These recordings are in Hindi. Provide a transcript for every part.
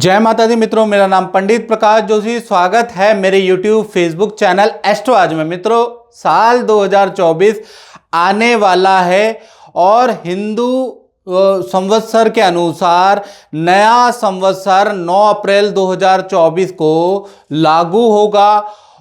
जय माता दी मित्रों, मेरा नाम पंडित प्रकाश जोशी। स्वागत है मेरे YouTube फेसबुक चैनल एस्ट्रो आज में। मित्रों, साल 2024 आने वाला है और हिंदू संवत्सर के अनुसार नया संवत्सर 9 अप्रैल 2024 को लागू होगा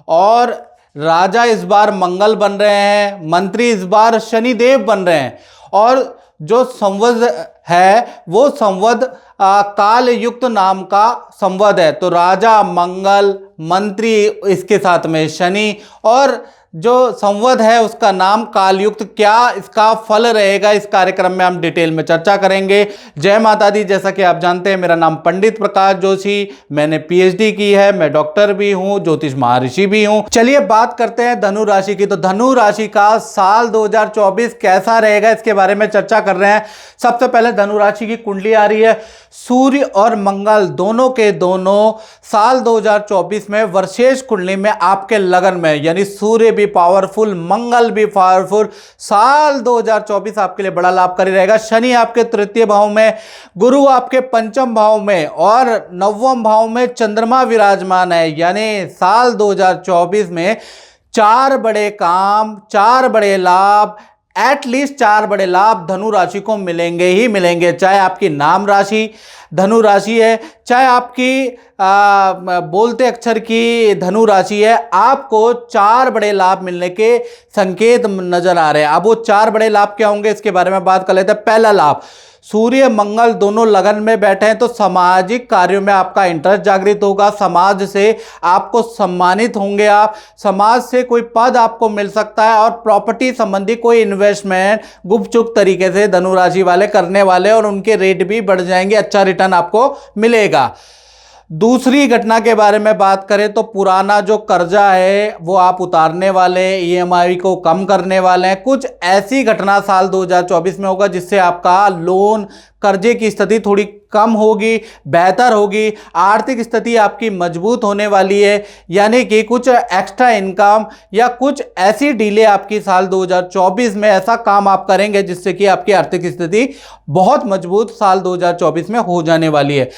और राजा इस बार मंगल बन रहे हैं, मंत्री इस बार शनिदेव बन रहे हैं और जो संवत है वो संवत काल युक्त नाम का संवत है। तो राजा मंगल, मंत्री इसके साथ में शनि और जो संवत है उसका नाम कालयुक्त। क्या इसका फल रहेगा, इस कार्यक्रम में हम डिटेल में चर्चा करेंगे। जय माता दी। जैसा कि आप जानते हैं, मेरा नाम पंडित प्रकाश जोशी, मैंने पीएचडी की है, मैं डॉक्टर भी हूं, ज्योतिष महर्षि भी हूं। चलिए बात करते हैं धनु राशि की। तो धनु राशि का साल 2024 कैसा रहेगा, इसके बारे में चर्चा कर रहे हैं। सबसे पहले धनु राशि की कुंडली आ रही है। सूर्य और मंगल दोनों के दोनों साल 2024 में वर्षेश कुंडली में आपके लगन में, यानी सूर्य भी पावरफुल, मंगल भी पावरफुल। साल 2024 आपके लिए बड़ा लाभकारी रहेगा। शनि आपके तृतीय भाव में, गुरु आपके पंचम भाव में और नवम भाव में चंद्रमा विराजमान है। यानी साल 2024 में 4 बड़े काम, 4 बड़े लाभ, एटलीस्ट 4 बड़े लाभ धनु राशि को मिलेंगे ही मिलेंगे। चाहे आपकी नाम राशि धनु राशि है, चाहे आपकी बोलते अक्षर की धनु राशि है, आपको 4 बड़े लाभ मिलने के संकेत नजर आ रहे हैं। अब वो 4 बड़े लाभ क्या होंगे, इसके बारे में बात कर लेते हैं। पहला लाभ, सूर्य मंगल दोनों लगन में बैठे हैं तो सामाजिक कार्यों में आपका इंटरेस्ट जागृत होगा। समाज से आपको सम्मानित होंगे, आप समाज से कोई पद आपको मिल सकता है और प्रॉपर्टी संबंधी कोई इन्वेस्टमेंट गुपचुप तरीके से धनु राशि वाले करने वाले और उनके रेट भी बढ़ जाएंगे, अच्छा रिटर्न आपको मिलेगा। दूसरी घटना के बारे में बात करें तो पुराना जो कर्जा है वो आप उतारने वाले, ईएमआई को कम करने वाले हैं। कुछ ऐसी घटना साल 2024 में होगा जिससे आपका लोन कर्जे की स्थिति थोड़ी कम होगी, बेहतर होगी। आर्थिक स्थिति आपकी मजबूत होने वाली है, यानी कि कुछ एक्स्ट्रा इनकम या कुछ ऐसी डीले आपकी साल 2024 में ऐसा काम आप करेंगे जिससे कि आपकी आर्थिक स्थिति बहुत मजबूत साल 2024 में हो जाने वाली है।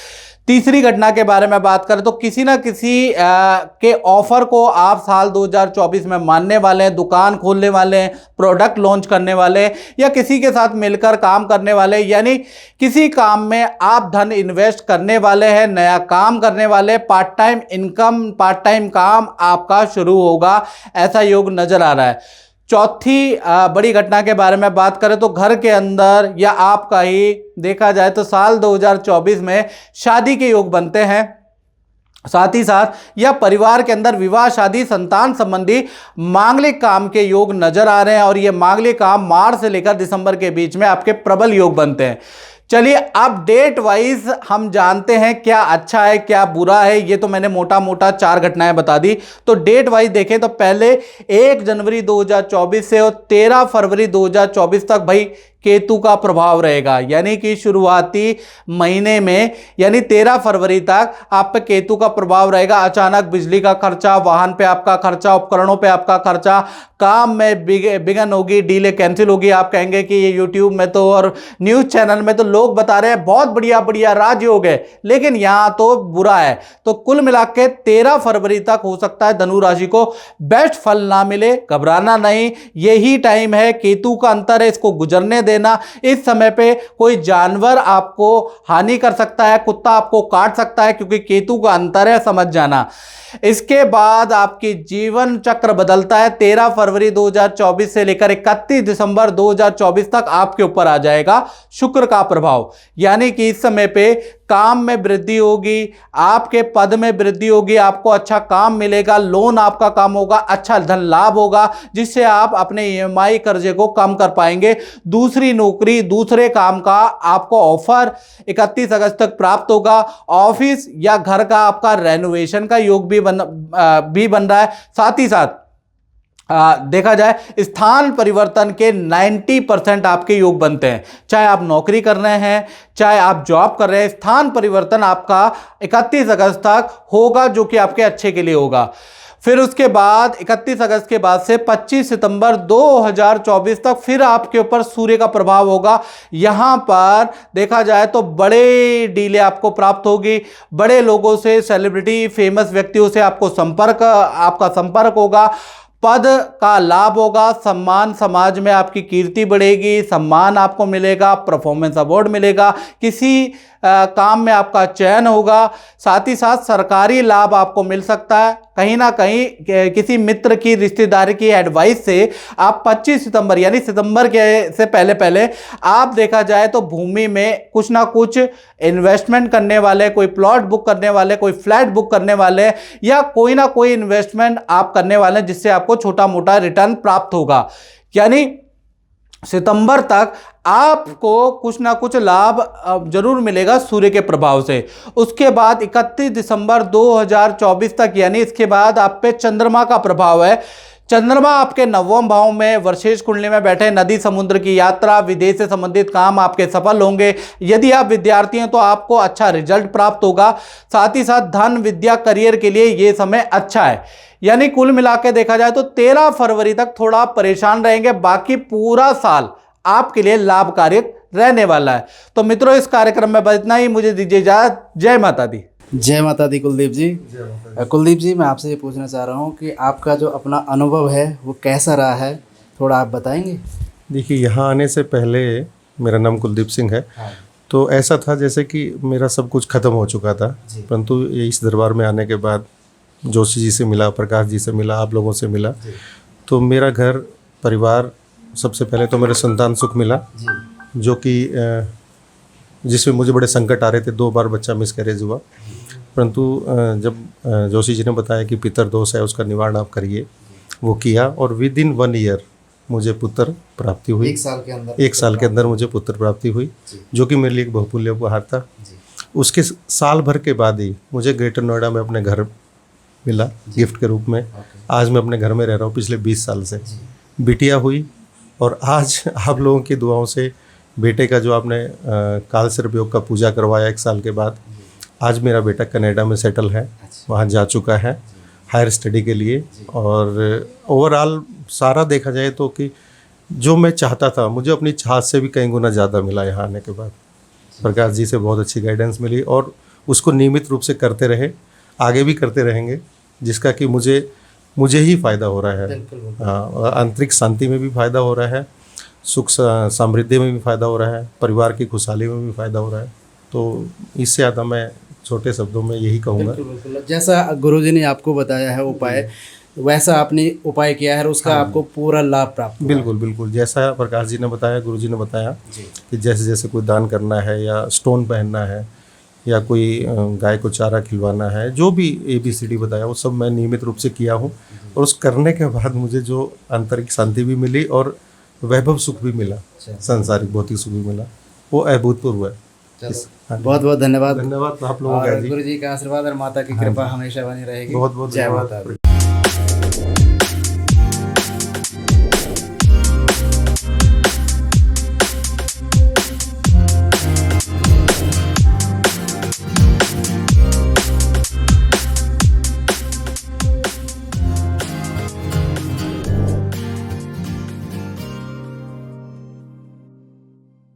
तीसरी घटना के बारे में बात करें तो किसी ना किसी के ऑफर को आप साल 2024 में मानने वाले हैं, दुकान खोलने वाले हैं, प्रोडक्ट लॉन्च करने वाले हैं या किसी के साथ मिलकर काम करने वाले हैं, यानी किसी काम में आप धन इन्वेस्ट करने वाले हैं, नया काम करने वाले, part time income, part time काम आपका शुरू होगा, ऐसा योग नजर आ रहा है। चौथी बड़ी घटना के बारे में बात करें तो घर के अंदर या आपका ही देखा जाए तो साल 2024 में शादी के योग बनते हैं। साथ ही साथ या परिवार के अंदर विवाह, शादी, संतान संबंधी मांगलिक काम के योग नजर आ रहे हैं और ये मांगलिक काम मार्च से लेकर दिसंबर के बीच में आपके प्रबल योग बनते हैं। चलिए अब डेट वाइज हम जानते हैं क्या अच्छा है क्या बुरा है। ये तो मैंने मोटा मोटा 4 घटनाएं बता दी। तो डेट वाइज देखें तो पहले 1 जनवरी 2024 से और 13 फरवरी 2024 तक भाई केतु का प्रभाव रहेगा, यानी कि शुरुआती महीने में यानी 13 फरवरी तक आप पे केतु का प्रभाव रहेगा। अचानक बिजली का खर्चा, वाहन पे आपका खर्चा, उपकरणों पे आपका खर्चा, काम में बिगन होगी, डीले कैंसिल होगी। आप कहेंगे कि ये यूट्यूब में तो और न्यूज चैनल में तो लोग बता रहे हैं बहुत बढ़िया बढ़िया राजयोग है, लेकिन यहाँ तो बुरा है। तो कुल मिला के 13 फरवरी तक हो सकता है धनु राशि को बेस्ट फल ना मिले। घबराना नहीं, यही टाइम है, केतु का अंतर है, इसको गुजरने देना। इस समय पे कोई जानवर आपको हानि कर सकता है, कुत्ता आपको काट सकता है क्योंकि केतु का अंतर है, समझ जाना। इसके बाद आपकी जीवन चक्र बदलता है। 13 फरवरी 2024 से लेकर 31 दिसंबर 2024 तक आपके ऊपर आ जाएगा शुक्र का प्रभाव, यानी कि इस समय पे काम में वृद्धि होगी, आपके पद में वृद्धि होगी, आपको अच्छा काम मिलेगा, लोन आपका काम होगा, अच्छा धन लाभ होगा जिससे आप अपने ईएमआई कर्जे को कम कर पाएंगे। दूसरी नौकरी, दूसरे काम का आपको ऑफर 31 अगस्त तक प्राप्त होगा। ऑफिस या घर का आपका रेनोवेशन का योग भी बन रहा है। साथ ही साथ देखा जाए स्थान परिवर्तन के 90% आपके योग बनते हैं। चाहे आप नौकरी कर रहे हैं, चाहे आप जॉब कर रहे हैं, स्थान परिवर्तन आपका 31 अगस्त तक होगा जो कि आपके अच्छे के लिए होगा। फिर उसके बाद 31 अगस्त के बाद से 25 सितंबर 2024 तक फिर आपके ऊपर सूर्य का प्रभाव होगा। यहां पर देखा जाए तो बड़े डीले आपको प्राप्त होगी, बड़े लोगों से, सेलिब्रिटी, फेमस व्यक्तियों से आपका संपर्क होगा, पद का लाभ होगा, सम्मान, समाज में आपकी कीर्ति बढ़ेगी, सम्मान आपको मिलेगा, परफॉर्मेंस अवार्ड मिलेगा, किसी काम में आपका चयन होगा, साथ ही साथ सरकारी लाभ आपको मिल सकता है। कहीं ना कहीं किसी मित्र की, रिश्तेदारी की एडवाइस से आप 25 सितंबर यानी सितंबर के से पहले पहले आप देखा जाए तो भूमि में कुछ ना कुछ इन्वेस्टमेंट करने वाले, कोई प्लॉट बुक करने वाले, कोई फ्लैट बुक करने वाले, या कोई ना कोई इन्वेस्टमेंट आप करने वाले जिससे आपको छोटा मोटा रिटर्न प्राप्त होगा। यानी सितंबर तक आपको कुछ ना कुछ लाभ जरूर मिलेगा सूर्य के प्रभाव से। उसके बाद 31 दिसंबर 2024 तक, यानी इसके बाद आप पे चंद्रमा का प्रभाव है। चंद्रमा आपके 9वें भाव में वृषेश कुंडली में बैठे, नदी समुद्र की यात्रा, विदेश से संबंधित काम आपके सफल होंगे। यदि आप विद्यार्थी हैं तो आपको अच्छा रिजल्ट प्राप्त होगा। साथ ही साथ धन, विद्या, करियर के लिए ये समय अच्छा है। यानी कुल मिला के देखा जाए तो 13 फरवरी तक थोड़ा परेशान रहेंगे, बाकी पूरा साल आपके लिए लाभकारी रहने वाला है। तो मित्रों, इस कार्यक्रम में बस इतना ही। मुझे दीजिए इजाजत। जय माता दी। जय माता दी कुलदीप जी। कुलदीप जी, मैं आपसे ये पूछना चाह रहा हूँ कि आपका जो अपना अनुभव है वो कैसा रहा है, थोड़ा आप बताएंगे? देखिए, यहाँ आने से पहले मेरा नाम कुलदीप सिंह है। तो ऐसा था जैसे कि मेरा सब कुछ ख़त्म हो चुका था, परंतु इस दरबार में आने के बाद जोशी जी से मिला, प्रकाश जी से मिला, आप लोगों से मिला, तो मेरा घर परिवार, सबसे पहले तो मेरे संतान सुख मिला, जो कि जिसमें मुझे बड़े संकट आ रहे थे। 2 बार बच्चा मिसकैरेज हुआ, परंतु जब जोशी जी ने बताया कि पितर दोष है, उसका निवारण आप करिए, वो किया और विद इन 1 ईयर मुझे पुत्र प्राप्ति हुई। 1 साल के अंदर? 1 साल के अंदर मुझे पुत्र प्राप्ति हुई, जो कि मेरे लिए एक बहुमूल्य उपहार था। उसके साल भर के बाद ही मुझे ग्रेटर नोएडा में अपने घर मिला गिफ्ट के रूप में। आज मैं अपने घर में रह रहा हूँ पिछले 20 साल से। बिटिया हुई और आज आप लोगों की दुआओं से बेटे का जो आपने काल सर्प योग का पूजा करवाया 1 साल के बाद, आज मेरा बेटा कनाडा में सेटल है, वहाँ जा चुका है हायर स्टडी के लिए। और ओवरऑल सारा देखा जाए तो कि जो मैं चाहता था, मुझे अपनी चाहत से भी कई गुना ज़्यादा मिला यहाँ आने के बाद। प्रकाश जी से बहुत अच्छी गाइडेंस मिली और उसको नियमित रूप से करते रहे, आगे भी करते रहेंगे, जिसका कि मुझे ही फ़ायदा हो रहा है। हाँ, आंतरिक शांति में भी फ़ायदा हो रहा है, सुख समृद्धि में भी फ़ायदा हो रहा है, परिवार की खुशहाली में भी फ़ायदा हो रहा है। तो इससे ज़्यादा मैं छोटे शब्दों में यही कहूँगा। जैसा गुरुजी ने आपको बताया है उपाय, वैसा आपने उपाय किया है और उसका आपको पूरा लाभ प्राप्त हुआ? बिल्कुल बिल्कुल, जैसा प्रकाश जी ने बताया, गुरुजी ने बताया कि जैसे जैसे कोई दान करना है या स्टोन पहनना है या कोई गाय को चारा खिलवाना है, जो भी ABCD बताया वो सब मैं नियमित रूप से किया हूँ। और उस करने के बाद मुझे जो आंतरिक शांति भी मिली और वैभव सुख भी मिला, सांसारिक भौतिक सुख भी मिला, वो अभूतपूर्व है। बहुत बहुत धन्यवाद। धन्यवाद आप लोगों का। गुरु जी का आशीर्वाद और माता की कृपा हमेशा बनी रहेगी। बहुत बहुत जय माता दी।